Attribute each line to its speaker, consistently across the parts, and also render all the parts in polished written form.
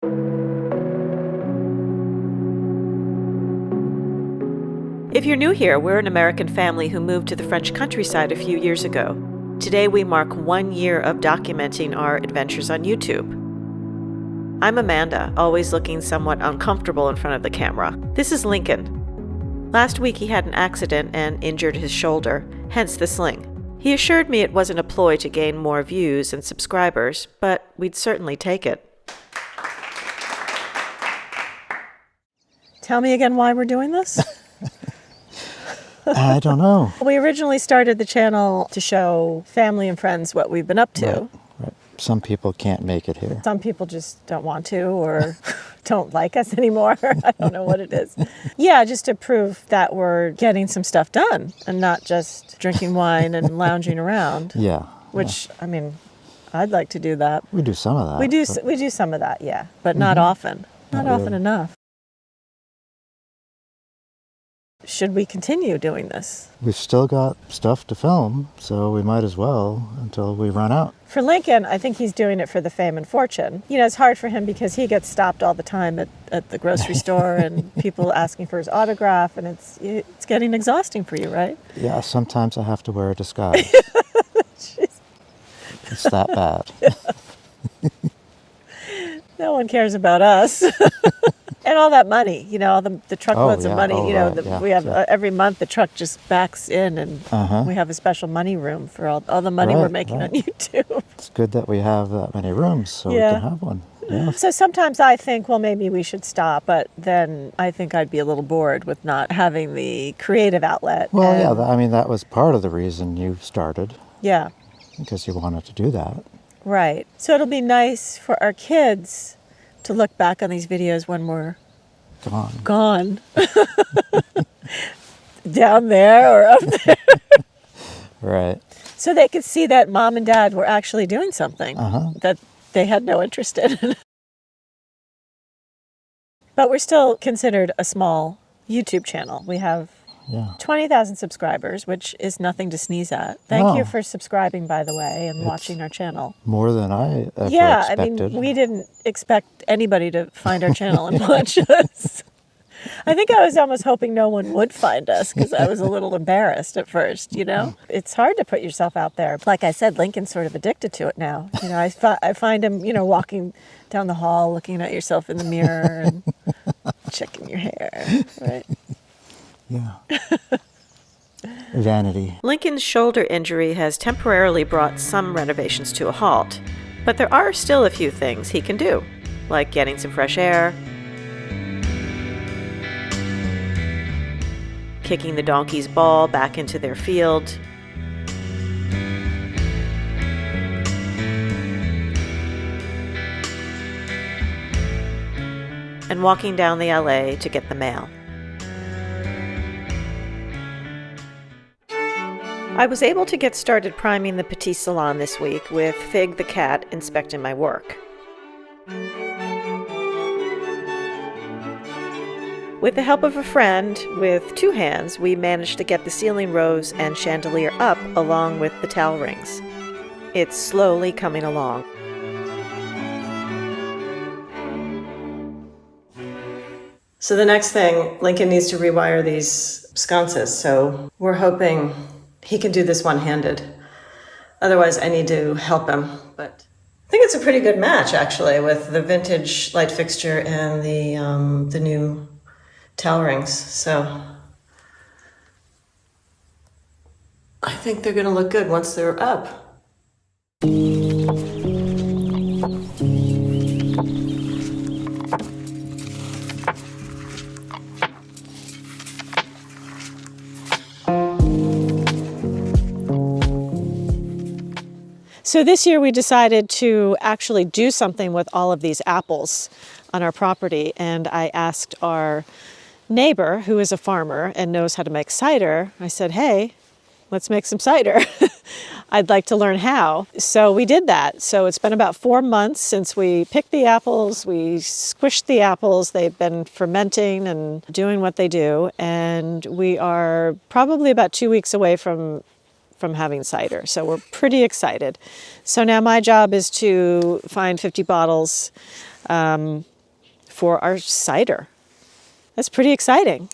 Speaker 1: If you're new here, we're an American family who moved to the French countryside a few years ago. Today we mark 1 year of documenting our adventures on YouTube. I'm Amanda, always looking somewhat uncomfortable in front of the camera. This is Lincoln. Last week he had an accident and injured his shoulder, hence the sling. He assured me it wasn't a ploy to gain more views and subscribers, but we'd certainly take it.
Speaker 2: Tell me again why we're doing this?
Speaker 3: I don't know.
Speaker 2: We originally started the channel to show family and friends what we've been up to.
Speaker 3: Right. Some people can't make it here.
Speaker 2: Some people just don't want to or don't like us anymore. I don't know what it is. Yeah, just to prove that we're getting some stuff done and not just drinking wine and lounging around.
Speaker 3: Yeah.
Speaker 2: Which, I mean, I'd like to do that.
Speaker 3: We do some of that.
Speaker 2: We do some of that, yeah, but not often. Not often
Speaker 3: really.
Speaker 2: enough. Should we continue doing this?
Speaker 3: We've still got stuff to film, so we might as well until we run out.
Speaker 2: For Lincoln, I think he's doing it for the fame and fortune. You know, it's hard for him because he gets stopped all the time at the grocery store and people asking for his autograph, and it's getting exhausting for you, right?
Speaker 3: Yeah, sometimes I have to wear a disguise. It's that bad.
Speaker 2: No one cares about us. And all that money, you know, all the truckloads of money, we have every month the truck just backs in and we have a special money room for all the money we're making on YouTube.
Speaker 3: It's good that we have that many rooms so we can have one. Yeah.
Speaker 2: So sometimes I think, well, maybe we should stop, but then I think I'd be a little bored with not having the creative outlet.
Speaker 3: Well, I mean, that was part of the reason you started.
Speaker 2: Yeah.
Speaker 3: Because you wanted to do that.
Speaker 2: Right. So it'll be nice for our kids to look back on these videos when we're gone. Down there or up there.
Speaker 3: Right.
Speaker 2: So they could see that mom and dad were actually doing something that they had no interest in. But we're still considered a small YouTube channel. We have 20,000 subscribers, which is nothing to sneeze at. Thank you for subscribing, by the way, and watching our channel.
Speaker 3: More than I ever expected.
Speaker 2: I mean, we didn't expect anybody to find our channel and watch us. I think I was almost hoping no one would find us because I was a little embarrassed at first, you know? It's hard to put yourself out there. Like I said, Lincoln's sort of addicted to it now. You know, I find him, you know, walking down the hall, looking at yourself in the mirror and checking your hair, right?
Speaker 3: Yeah. Vanity.
Speaker 1: Lincoln's shoulder injury has temporarily brought some renovations to a halt, but there are still a few things he can do, like getting some fresh air, kicking the donkey's ball back into their field, and walking down the alley to get the mail. I was able to get started priming the petite salon this week with Fig the cat inspecting my work. With the help of a friend with two hands, we managed to get the ceiling rose and chandelier up along with the towel rings. It's slowly coming along. So the next thing, Lincoln needs to rewire these sconces, so we're hoping he can do this one-handed. Otherwise, I need to help him. But I think it's a pretty good match, actually, with the vintage light fixture and the new towel rings. So I think they're going to look good once they're up. So this year we decided to actually do something with all of these apples on our property, and I asked our neighbor, who is a farmer and knows how to make cider, I said, hey, let's make some cider. I'd like to learn how. So we did that. So it's been about 4 months since we picked the apples, we squished the apples, they've been fermenting and doing what they do, and we are probably about 2 weeks away from from having cider. So we're pretty excited. So now my job is to find 50 bottles for our cider. That's pretty exciting.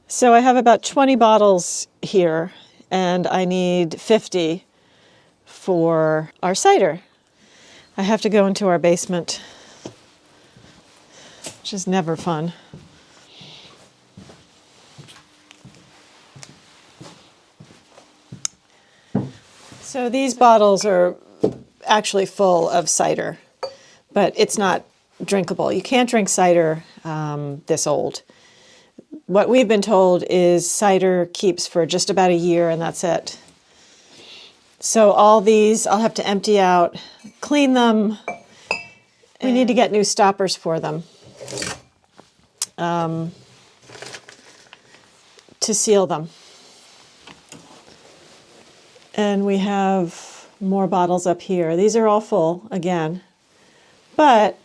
Speaker 1: So I have about 20 bottles here, and I need 50 for our cider. I have to go into our basement, which is never fun. So these bottles are actually full of cider, but it's not drinkable. You can't drink cider this old. What we've been told is cider keeps for just about a year, and that's it. So all these I'll have to empty out, clean them. We need to get new stoppers for them to seal them. And we have more bottles up here. These are all full again, but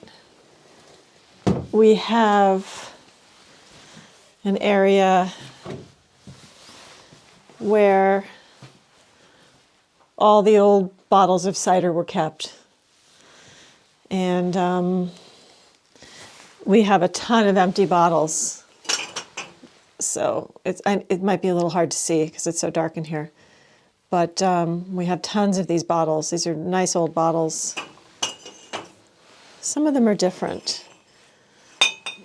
Speaker 1: we have an area where all the old bottles of cider were kept. And we have a ton of empty bottles. So it might be a little hard to see because it's so dark in here. But we have tons of these bottles. These are nice old bottles. Some of them are different.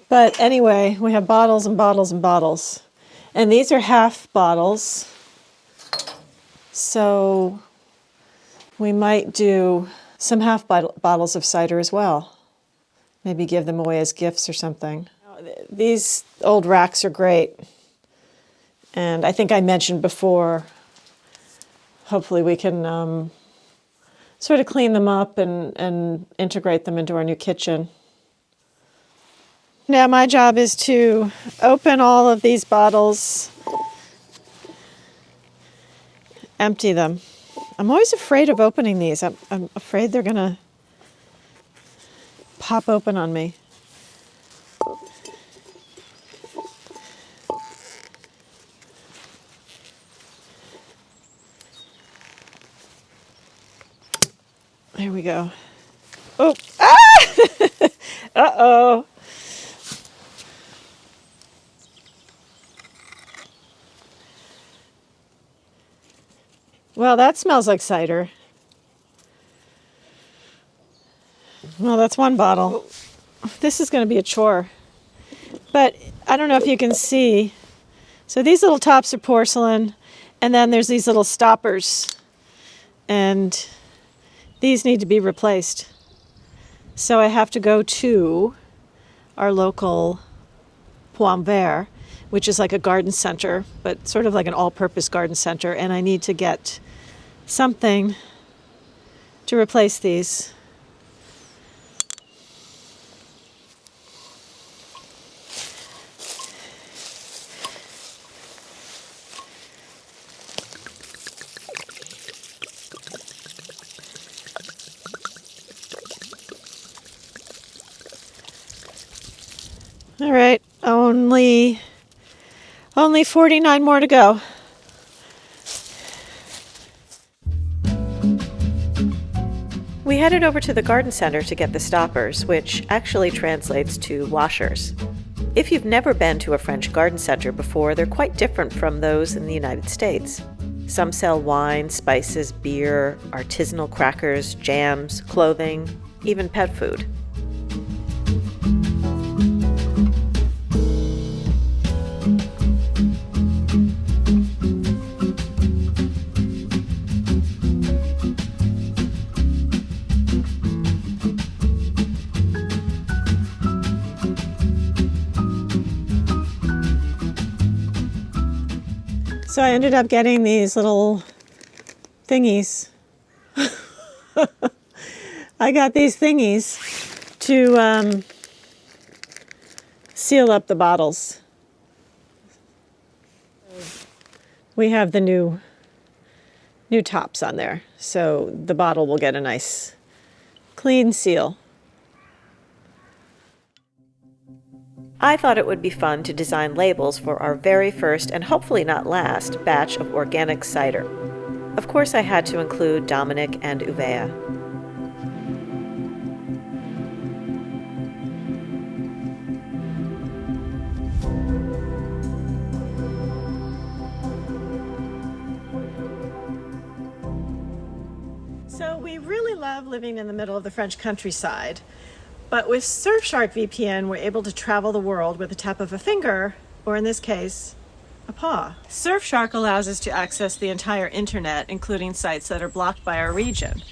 Speaker 1: But anyway, we have bottles and bottles and bottles. And these are half bottles. So we might do some half bottles of cider as well. Maybe give them away as gifts or something. These old racks are great. And I think I mentioned before, hopefully we can sort of clean them up and integrate them into our new kitchen. Now my job is to open all of these bottles, empty them. I'm always afraid of opening these. I'm afraid they're gonna pop open on me. There we go. Oh, ah! Uh-oh. Well, that smells like cider. Well, that's one bottle. This is going to be a chore. But I don't know if you can see. So these little tops are porcelain, and then there's these little stoppers. And these need to be replaced. So I have to go to our local Point Vert, which is like a garden center, but sort of like an all-purpose garden center, and I need to get something to replace these. All right, only 49 more to go. We headed over to the garden center to get the stoppers, which actually translates to washers. If you've never been to a French garden center before, they're quite different from those in the United States. Some sell wine, spices, beer, artisanal crackers, jams, clothing, even pet food. So I ended up getting these little thingies. I got these thingies to seal up the bottles. We have the new new tops on there. So the bottle will get a nice clean seal. I thought it would be fun to design labels for our very first and hopefully not last batch of organic cider. Of course, I had to include Dominic and Uvea. So we really love living in the middle of the French countryside, but with Surfshark VPN, we're able to travel the world with the tap of a finger, or in this case, a paw. Surfshark allows us to access the entire internet, including sites that are blocked by our region.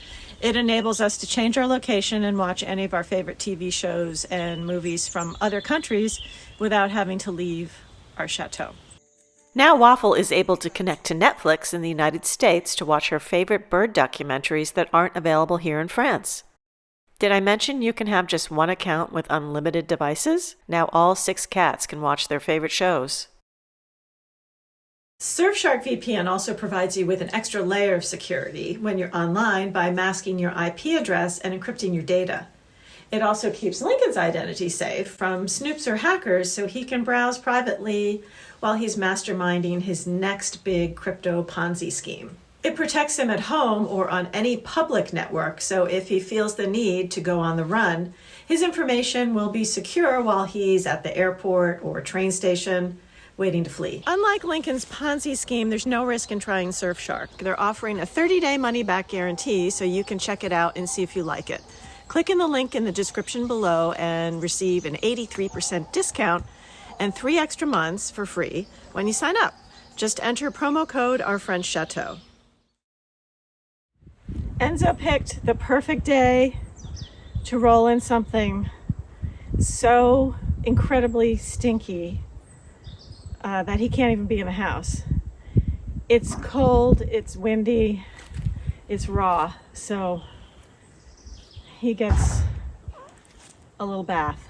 Speaker 1: It enables us to change our location and watch any of our favorite TV shows and movies from other countries without having to leave our chateau. Now Waffle is able to connect to Netflix in the United States to watch her favorite bird documentaries that aren't available here in France. Did I mention you can have just one account with unlimited devices? Now all 6 cats can watch their favorite shows. Surfshark VPN also provides you with an extra layer of security when you're online by masking your IP address and encrypting your data. It also keeps Lincoln's identity safe from snoops or hackers so he can browse privately while he's masterminding his next big crypto Ponzi scheme. It protects him at home or on any public network, so if he feels the need to go on the run, his information will be secure while he's at the airport or train station waiting to flee. Unlike Lincoln's Ponzi scheme, there's no risk in trying Surfshark. They're offering a 30-day money-back guarantee, so you can check it out and see if you like it. Click in the link in the description below and receive an 83% discount and 3 extra months for free when you sign up. Just enter promo code Our French Chateau. Enzo picked the perfect day to roll in something so incredibly stinky that he can't even be in the house. It's cold, it's windy, it's raw, so he gets a little bath.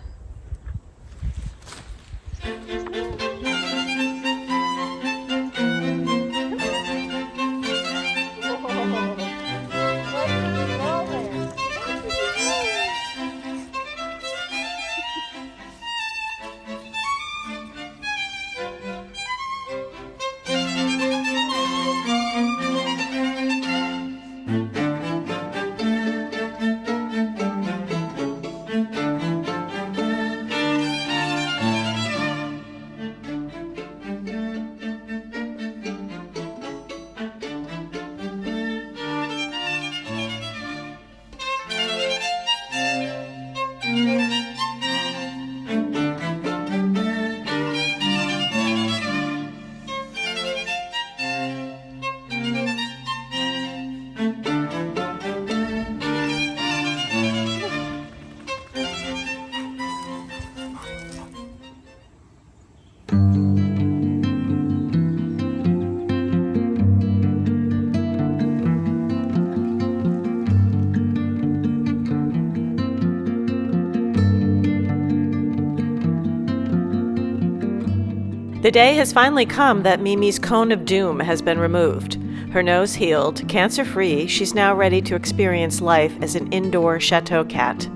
Speaker 1: The day has finally come that Mimi's cone of doom has been removed. Her nose healed, cancer-free, she's now ready to experience life as an indoor chateau cat.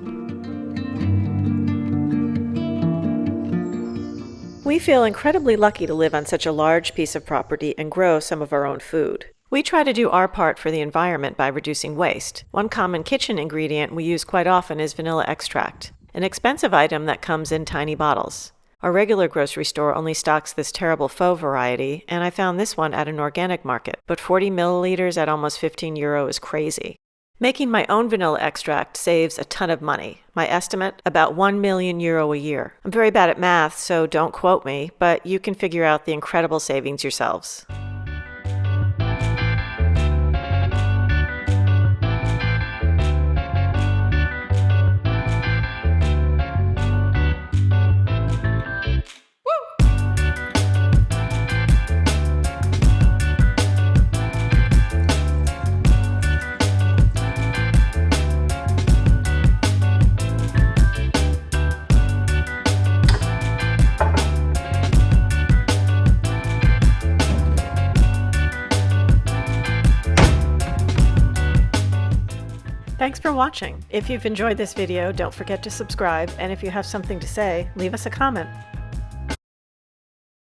Speaker 1: We feel incredibly lucky to live on such a large piece of property and grow some of our own food. We try to do our part for the environment by reducing waste. One common kitchen ingredient we use quite often is vanilla extract, an expensive item that comes in tiny bottles. Our regular grocery store only stocks this terrible faux variety, and I found this one at an organic market, but 40 milliliters at almost €15 is crazy. Making my own vanilla extract saves a ton of money. My estimate, about €1 million a year. I'm very bad at math, so don't quote me, but you can figure out the incredible savings yourselves. Thanks for watching. If you've enjoyed this video, don't forget to subscribe, and if you have something to say, leave us a comment.